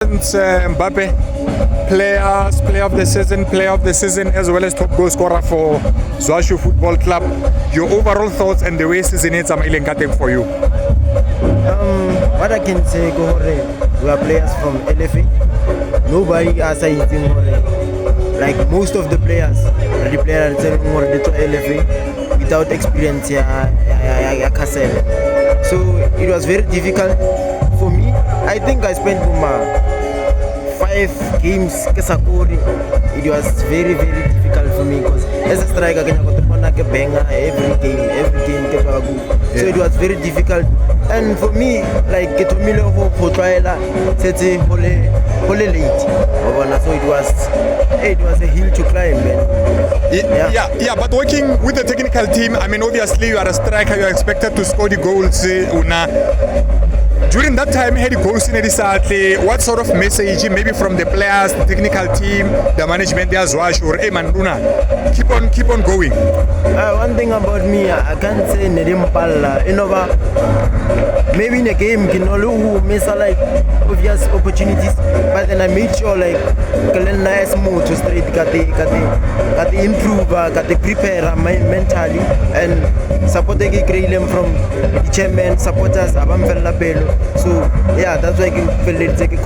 Mbappe, player of the season, as well as top goal scorer for Zwashu Football Club. Your overall thoughts and the way season is amazing for you. What I can say, we are players from LFA. Nobody else is like most of the players are the LFA without experience. So it was very difficult for me. I think I spent 5 games Kesakori. It was very difficult for me because as a striker I got to banger every game. So it was very difficult, and for me like get to Milo for trial late. So it was a hill to climb, man. Yeah, but working with the technical team, I mean obviously you are a striker, you are expected to score the goals. During that time, had goals in the what sort of message, maybe from the players, the technical team, the management there as well, or hey man, keep on going. One thing about me, I can't say Nedimpala, maybe in a game can only miss like obvious opportunities, but then I made sure like nice move to straight got the improve, got the prepare mentally and support the them from the chairman, supporters, so yeah, that's why I can feel it take a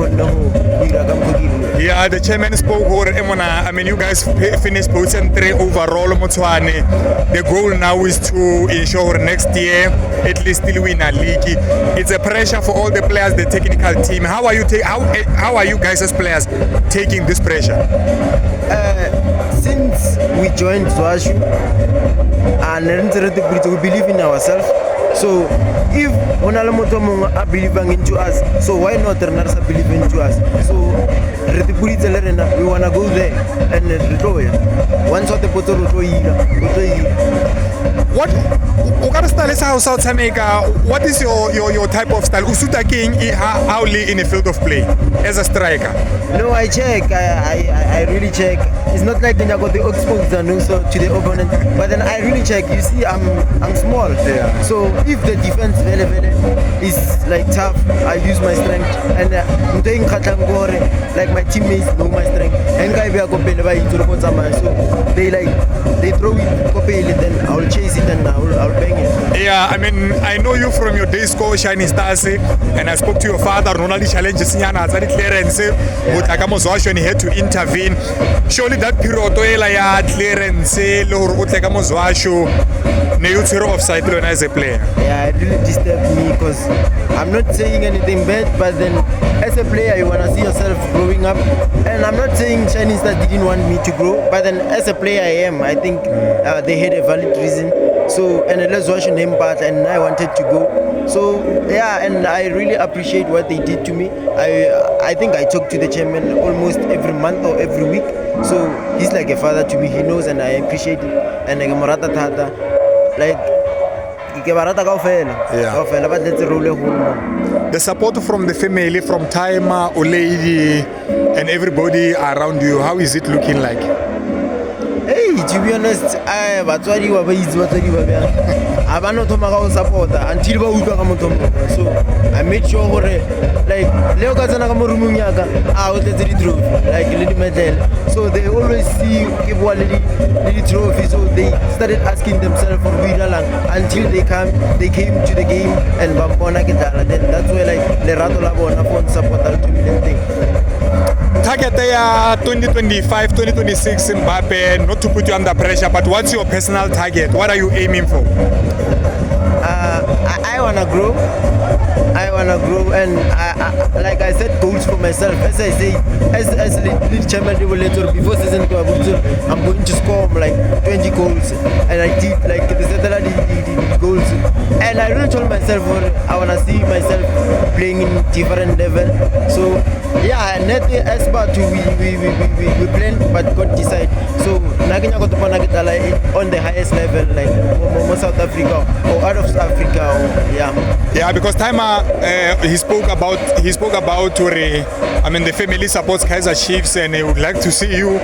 yeah, the chairman spoke over I mean you guys finished position 3 overall. The goal now is to ensure next year at least still win a league. It's a pressure for all the players, the technical team. How are you guys as players taking this pressure? Since we joined Zwashu and we believe in ourselves. So if Onalamotomong are believing into us, so why not Renars believe into us? So we wanna go there and retire. Once what the bottle what is your type of style? Usuta King howly in the field of play as a striker? No, I check. I really check. It's not like when I got the exposed and also to the opponent, but then I really check. You see, I'm small. Yeah. So if the defense is like tough, I use my strength. And like my teammates know my strength. And so they throw it, then I'll chase it and I'll bang it. Yeah, I mean, I know you from your days called Shining Stars, and I spoke to your father, Ronaldo challenges clearance, and he had to intervene. Surely that period, clearance, offside as a player. Yeah, it really disturbed me because I'm not saying anything bad, but then as a player, you want to see yourself growing up. And I'm not saying Chinese that didn't want me to grow, but then as a player, I think they had a valid reason. So, and let's watch him part, and I wanted to go. So, yeah, and I really appreciate what they did to me. I think I talk to the chairman almost every month or every week. So, he's like a father to me. He knows, and I appreciate it. And like Marata Tata, like, the support from the family, from time, lady, and everybody around you, how is it looking like? Hey, to be honest, I support until so I made sure like so they always see little trophy, so they started asking themselves for until they came to the game and then that's where like the Rato support to target 2025, 2026 Mbappe, not to put you under pressure, but what's your personal target? What are you aiming for? I wanna grow, and like I set goals for myself. As I say, as league champion before season 2, I'm going to score like 20 goals, and I did like the goals. And I really told myself I wanna see myself playing in different level. So yeah, net as but we plan but God decide. So naganya ko tupana kita like on the highest level like South Africa or out of South Africa or, yeah, because Timer he spoke about the family supports Kaizer Chiefs and he would like to see you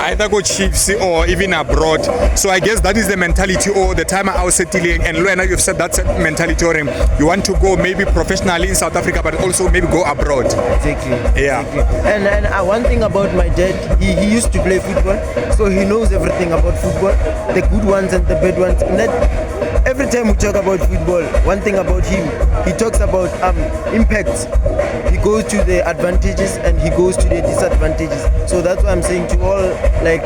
either go Chiefs or even abroad. So I guess that is the mentality or the Timer I was settling, and Luena, you've said that's mentality or you want to go maybe professionally in South Africa but also maybe go abroad. Exactly. Yeah. Exactly. And one thing about my dad, he used to play football, so he knows everything about football, the good ones and the bad ones. Every time we talk about football, one thing about him, he talks about impacts. He goes to the advantages and he goes to the disadvantages. So that's why I'm saying to all like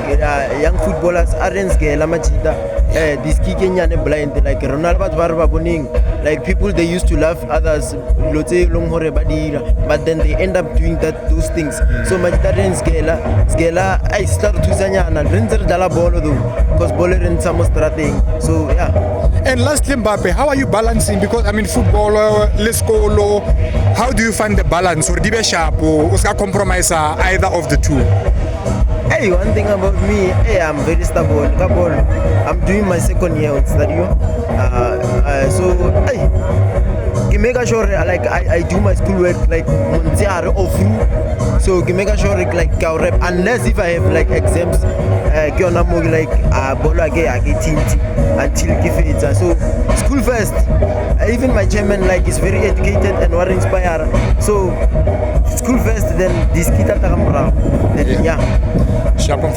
young footballers, this Kenyans blind, like Ronaldo Barbaboning, like people they used to love others, but then they end up doing those things. So Majitarian Skela, I start to Sanyana, Rinzer Dala Bolo, because Boller and Samostrating. So yeah. And lastly, Mbappe, how are you balancing? Because football, let's go low. How do you find the balance? Or dibe sharp or compromise either of the two? Hey, one thing about me, hey, I'm very stubborn. I'm doing my second year on studio. So hey, make sure like I do my schoolwork like montiare or through. So make sure like unless if I have like exams, like bolo I get until give it. So school first. Even my chairman like is very educated and very inspired. So school first, then this kita takamra. Then yeah. Sharp on